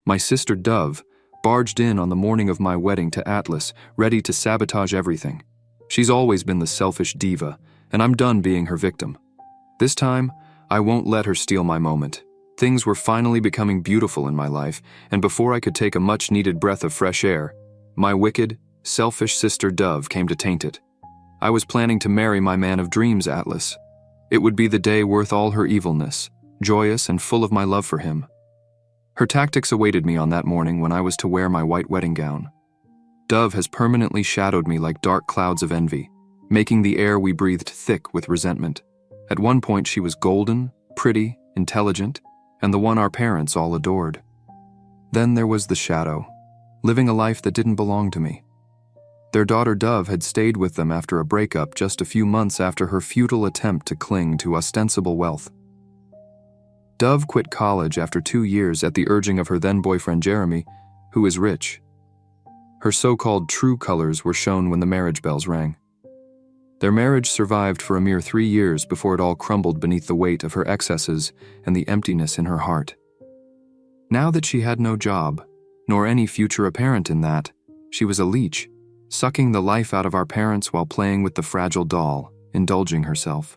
My sister Dove barged in on the morning of my wedding to Atlas, ready to sabotage everything. She's always been the selfish diva, and I'm done being her victim. This time, I won't let her steal my moment. Things were finally becoming beautiful in my life, and before I could take a much-needed breath of fresh air, my wicked, selfish sister Dove came to taint it. I was planning to marry my man of dreams, Atlas. It would be the day worth all her evilness, joyous and full of my love for him. Her tactics awaited me on that morning when I was to wear my white wedding gown. Dove has permanently shadowed me like dark clouds of envy, making the air we breathed thick with resentment. At one point she was golden, pretty, intelligent, and the one our parents all adored. Then there was the shadow, living a life that didn't belong to me. Their daughter Dove had stayed with them after a breakup just a few months after her futile attempt to cling to ostensible wealth. Dove quit college after 2 years at the urging of her then-boyfriend Jeremy, who is rich. Her so-called true colors were shown when the marriage bells rang. Their marriage survived for a mere 3 years before it all crumbled beneath the weight of her excesses and the emptiness in her heart. Now that she had no job, nor any future apparent in that, she was a leech, sucking the life out of our parents while playing with the fragile doll, indulging herself.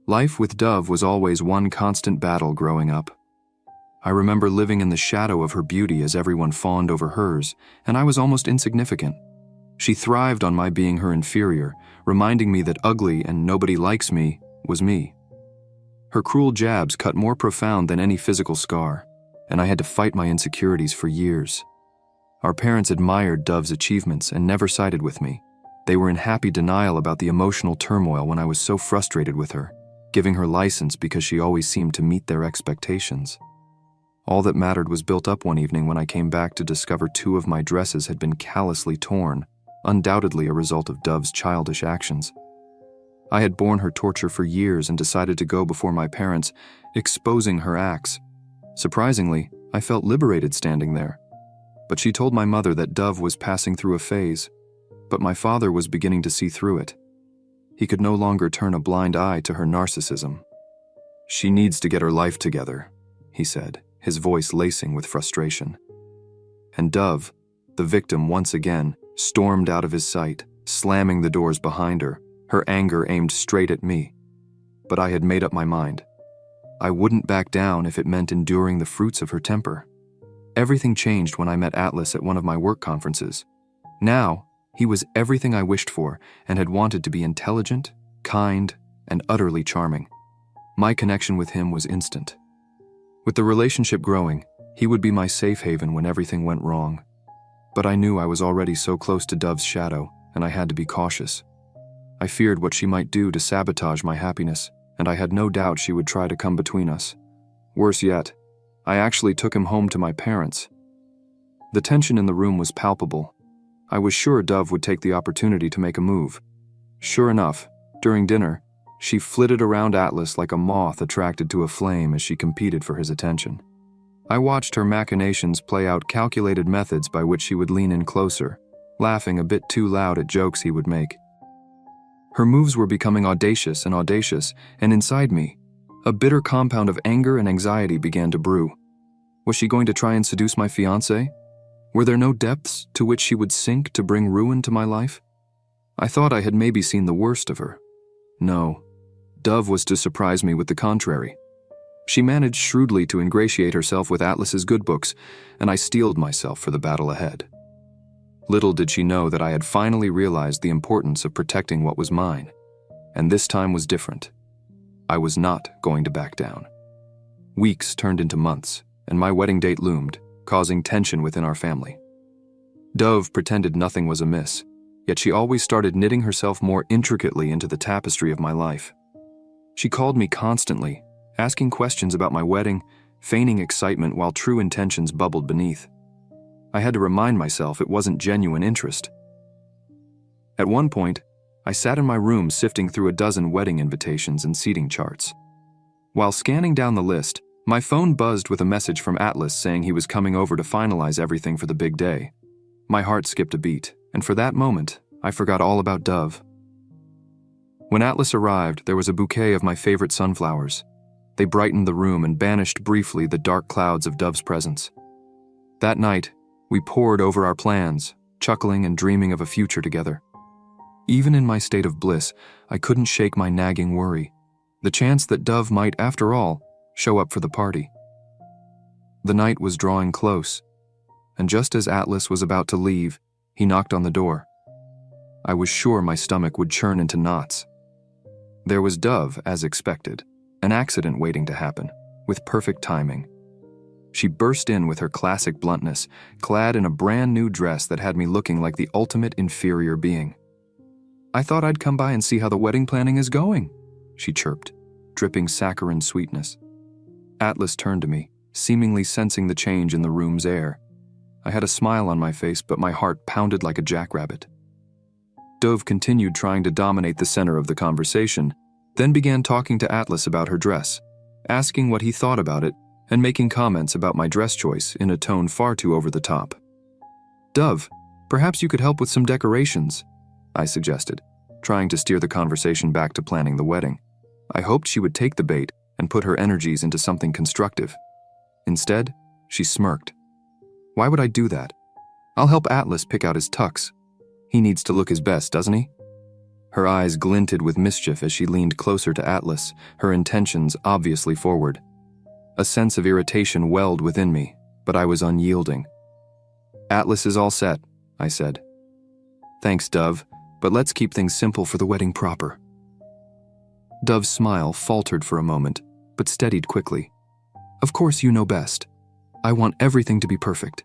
Life with Dove was always one constant battle growing up. I remember living in the shadow of her beauty as everyone fawned over hers, and I was almost insignificant. She thrived on my being her inferior, reminding me that ugly and nobody likes me was me. Her cruel jabs cut more profound than any physical scar, and I had to fight my insecurities for years. Our parents admired Dove's achievements and never sided with me. They were in happy denial about the emotional turmoil when I was so frustrated with her, giving her license because she always seemed to meet their expectations. All that mattered was built up one evening when I came back to discover 2 of my dresses had been callously torn, undoubtedly a result of Dove's childish actions. I had borne her torture for years and decided to go before my parents, exposing her acts. Surprisingly, I felt liberated standing there. But she told my mother that Dove was passing through a phase, but my father was beginning to see through it. He could no longer turn a blind eye to her narcissism. "She needs to get her life together," he said, his voice lacing with frustration. And Dove, the victim once again, stormed out of his sight, slamming the doors behind her, her anger aimed straight at me. But I had made up my mind. I wouldn't back down if it meant enduring the fruits of her temper. Everything changed when I met Atlas at one of my work conferences. Now, he was everything I wished for and had wanted to be: intelligent, kind, and utterly charming. My connection with him was instant. With the relationship growing, he would be my safe haven when everything went wrong. But I knew I was already so close to Dove's shadow, and I had to be cautious. I feared what she might do to sabotage my happiness, and I had no doubt she would try to come between us. Worse yet, I actually took him home to my parents. The tension in the room was palpable. I was sure Dove would take the opportunity to make a move. Sure enough, during dinner, she flitted around Atlas like a moth attracted to a flame as she competed for his attention. I watched her machinations play out calculated methods by which she would lean in closer, laughing a bit too loud at jokes he would make. Her moves were becoming audacious, and inside me, a bitter compound of anger and anxiety began to brew. Was she going to try and seduce my fiancé? Were there no depths to which she would sink to bring ruin to my life? I thought I had maybe seen the worst of her. No, Dove was to surprise me with the contrary. She managed shrewdly to ingratiate herself with Atlas's good books, and I steeled myself for the battle ahead. Little did she know that I had finally realized the importance of protecting what was mine, and this time was different. I was not going to back down. Weeks turned into months, and my wedding date loomed, causing tension within our family. Dove pretended nothing was amiss, yet she always started knitting herself more intricately into the tapestry of my life. She called me constantly, asking questions about my wedding, feigning excitement while true intentions bubbled beneath. I had to remind myself it wasn't genuine interest. At one point, I sat in my room sifting through a dozen wedding invitations and seating charts. While scanning down the list, my phone buzzed with a message from Atlas saying he was coming over to finalize everything for the big day. My heart skipped a beat, and for that moment, I forgot all about Dove. When Atlas arrived, there was a bouquet of my favorite sunflowers. They brightened the room and banished briefly the dark clouds of Dove's presence. That night, we pored over our plans, chuckling and dreaming of a future together. Even in my state of bliss, I couldn't shake my nagging worry, the chance that Dove might, after all, show up for the party. The night was drawing close, and just as Atlas was about to leave, he knocked on the door. I was sure my stomach would churn into knots. There was Dove, as expected, an accident waiting to happen, with perfect timing. She burst in with her classic bluntness, clad in a brand new dress that had me looking like the ultimate inferior being. "I thought I'd come by and see how the wedding planning is going," she chirped, dripping saccharine sweetness. Atlas turned to me, seemingly sensing the change in the room's air. I had a smile on my face, but my heart pounded like a jackrabbit. Dove continued trying to dominate the center of the conversation, then began talking to Atlas about her dress, asking what he thought about it, and making comments about my dress choice in a tone far too over the top. "Dove, perhaps you could help with some decorations," I suggested, trying to steer the conversation back to planning the wedding. I hoped she would take the bait and put her energies into something constructive. Instead, she smirked. "Why would I do that? I'll help Atlas pick out his tux. He needs to look his best, doesn't he?" Her eyes glinted with mischief as she leaned closer to Atlas, her intentions obviously forward. A sense of irritation welled within me, but I was unyielding. "Atlas is all set," I said. "Thanks, Dove, but let's keep things simple for the wedding proper." Dove's smile faltered for a moment, but steadied quickly. "Of course you know best. I want everything to be perfect."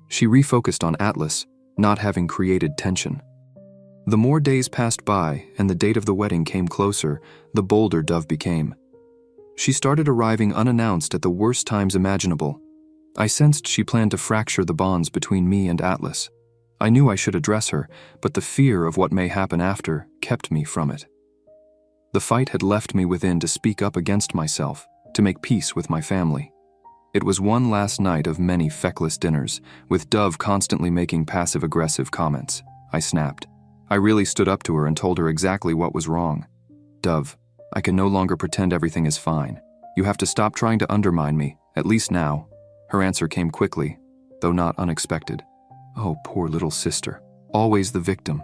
She refocused on Atlas, not having created tension. The more days passed by and the date of the wedding came closer, the bolder Dove became. She started arriving unannounced at the worst times imaginable. I sensed she planned to fracture the bonds between me and Atlas. I knew I should address her, but the fear of what may happen after kept me from it. The fight had left me within to speak up against myself, to make peace with my family. It was one last night of many feckless dinners, with Dove constantly making passive-aggressive comments. I snapped. I really stood up to her and told her exactly what was wrong. "Dove, I can no longer pretend everything is fine. You have to stop trying to undermine me, at least now." Her answer came quickly, though not unexpected. "Oh, poor little sister. Always the victim.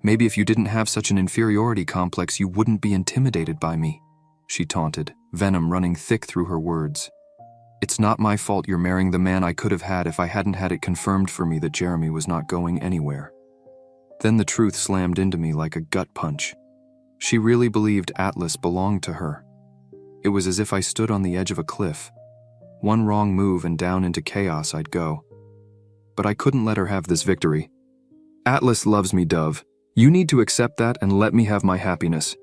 Maybe if you didn't have such an inferiority complex, you wouldn't be intimidated by me," she taunted, venom running thick through her words. "It's not my fault you're marrying the man I could have had if I hadn't had it confirmed for me that Jeremy was not going anywhere." Then the truth slammed into me like a gut punch. She really believed Atlas belonged to her. It was as if I stood on the edge of a cliff. One wrong move and down into chaos I'd go. But I couldn't let her have this victory. "Atlas loves me, Dove. You need to accept that and let me have my happiness."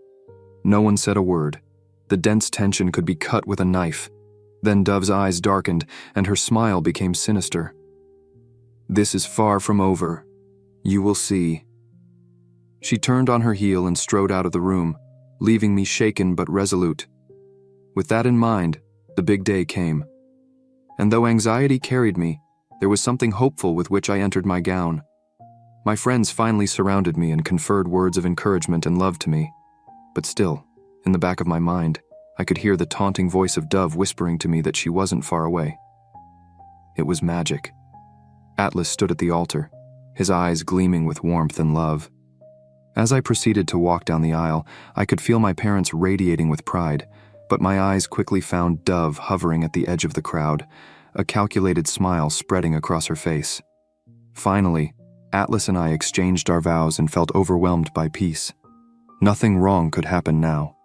No one said a word. The dense tension could be cut with a knife. Then Dove's eyes darkened, and her smile became sinister. "This is far from over. You will see." She turned on her heel and strode out of the room, leaving me shaken but resolute. With that in mind, the big day came. And though anxiety carried me, there was something hopeful with which I entered my gown. My friends finally surrounded me and conferred words of encouragement and love to me. But still, in the back of my mind, I could hear the taunting voice of Dove whispering to me that she wasn't far away. It was magic. Atlas stood at the altar, his eyes gleaming with warmth and love. As I proceeded to walk down the aisle, I could feel my parents radiating with pride, but my eyes quickly found Dove hovering at the edge of the crowd, a calculated smile spreading across her face. Finally, Atlas and I exchanged our vows and felt overwhelmed by peace. Nothing wrong could happen now.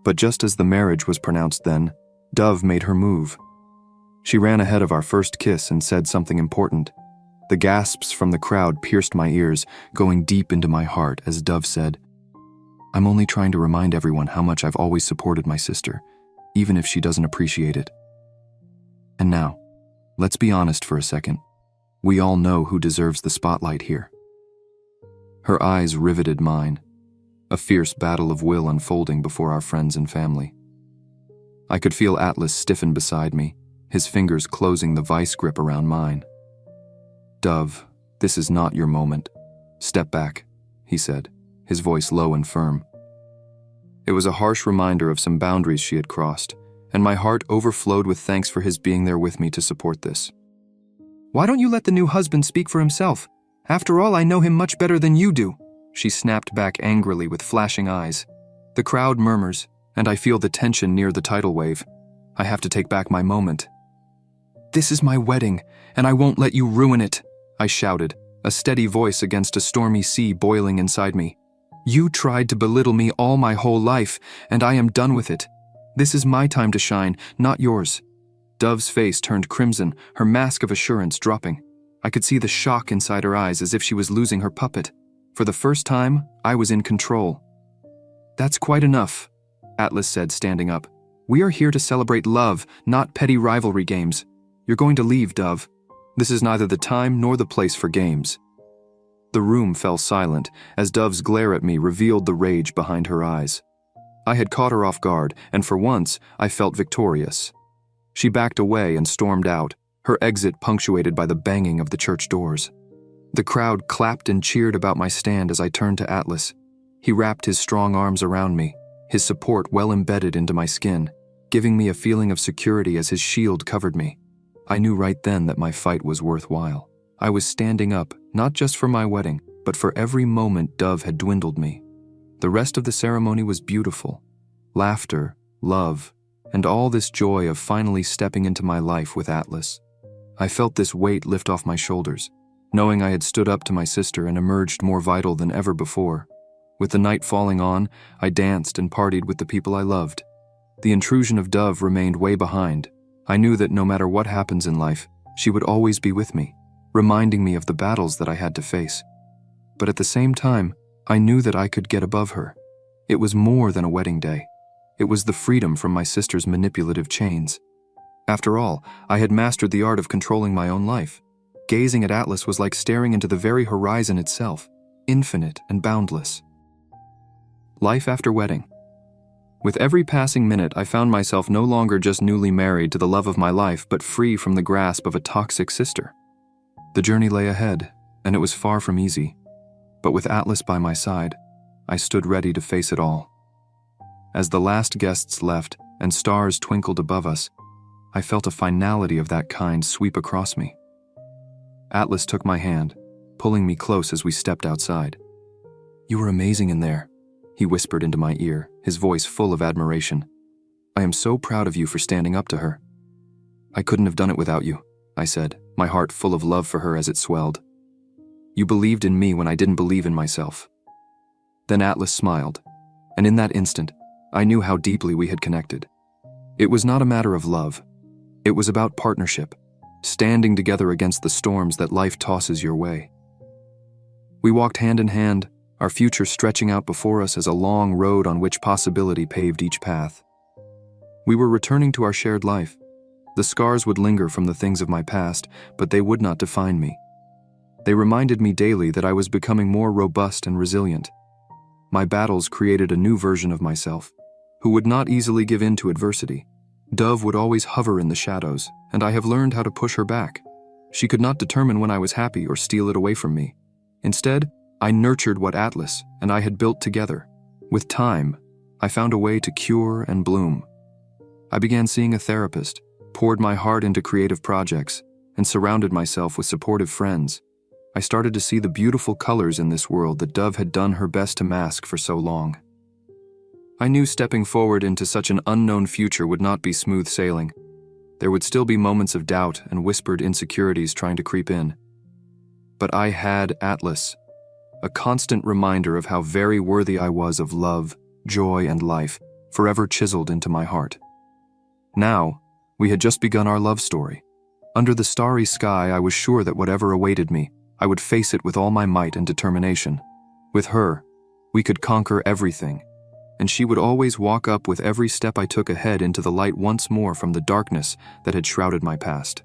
But just as the marriage was pronounced then, Dove made her move. She ran ahead of our first kiss and said something important. The gasps from the crowd pierced my ears, going deep into my heart as Dove said, "I'm only trying to remind everyone how much I've always supported my sister, even if she doesn't appreciate it. And now, let's be honest for a second. We all know who deserves the spotlight here." Her eyes riveted mine, a fierce battle of will unfolding before our friends and family. I could feel Atlas stiffen beside me, his fingers closing the vice grip around mine. "Dove, this is not your moment. Step back," he said, his voice low and firm. It was a harsh reminder of some boundaries she had crossed, and my heart overflowed with thanks for his being there with me to support this. Why don't you let the new husband speak for himself? After all, I know him much better than you do." She snapped back angrily with flashing eyes. The crowd murmurs, and I feel the tension near the tidal wave. I have to take back my moment. "This is my wedding, and I won't let you ruin it," I shouted, a steady voice against a stormy sea boiling inside me. "You tried to belittle me all my whole life, and I am done with it. This is my time to shine, not yours." Dove's face turned crimson, her mask of assurance dropping. I could see the shock inside her eyes as if she was losing her puppet. For the first time, I was in control. "That's quite enough," Atlas said, standing up. "We are here to celebrate love, not petty rivalry games. You're going to leave, Dove. This is neither the time nor the place for games." The room fell silent as Dove's glare at me revealed the rage behind her eyes. I had caught her off guard, and for once, I felt victorious. She backed away and stormed out, her exit punctuated by the banging of the church doors. The crowd clapped and cheered about my stand as I turned to Atlas. He wrapped his strong arms around me, his support well embedded into my skin, giving me a feeling of security as his shield covered me. I knew right then that my fight was worthwhile. I was standing up, not just for my wedding, but for every moment Dove had dwindled me. The rest of the ceremony was beautiful. Laughter, love, and all this joy of finally stepping into my life with Atlas. I felt this weight lift off my shoulders, knowing I had stood up to my sister and emerged more vital than ever before. With the night falling on, I danced and partied with the people I loved. The intrusion of Dove remained way behind. I knew that no matter what happens in life, she would always be with me, reminding me of the battles that I had to face. But at the same time, I knew that I could get above her. It was more than a wedding day. It was the freedom from my sister's manipulative chains. After all, I had mastered the art of controlling my own life. Gazing at Atlas was like staring into the very horizon itself, infinite and boundless. Life after wedding. With every passing minute, I found myself no longer just newly married to the love of my life, but free from the grasp of a toxic sister. The journey lay ahead, and it was far from easy. But with Atlas by my side, I stood ready to face it all. As the last guests left and stars twinkled above us, I felt a finality of that kind sweep across me. Atlas took my hand, pulling me close as we stepped outside. "You were amazing in there," he whispered into my ear, his voice full of admiration. "I am so proud of you for standing up to her." "I couldn't have done it without you," I said, my heart full of love for her as it swelled. "You believed in me when I didn't believe in myself." Then Atlas smiled, and in that instant, I knew how deeply we had connected. It was not a matter of love. It was about partnership, standing together against the storms that life tosses your way. We walked hand in hand, our future stretching out before us as a long road on which possibility paved each path. We were returning to our shared life. The scars would linger from the things of my past, but they would not define me. They reminded me daily that I was becoming more robust and resilient. My battles created a new version of myself, who would not easily give in to adversity. Dove would always hover in the shadows, and I have learned how to push her back. She could not determine when I was happy or steal it away from me. Instead, I nurtured what Atlas and I had built together. With time, I found a way to cure and bloom. I began seeing a therapist, poured my heart into creative projects, and surrounded myself with supportive friends. I started to see the beautiful colors in this world that Dove had done her best to mask for so long. I knew stepping forward into such an unknown future would not be smooth sailing. There would still be moments of doubt and whispered insecurities trying to creep in. But I had Atlas, a constant reminder of how very worthy I was of love, joy, and life, forever chiseled into my heart. Now, we had just begun our love story. Under the starry sky, I was sure that whatever awaited me, I would face it with all my might and determination. With her, we could conquer everything, and she would always walk up with every step I took ahead into the light once more from the darkness that had shrouded my past.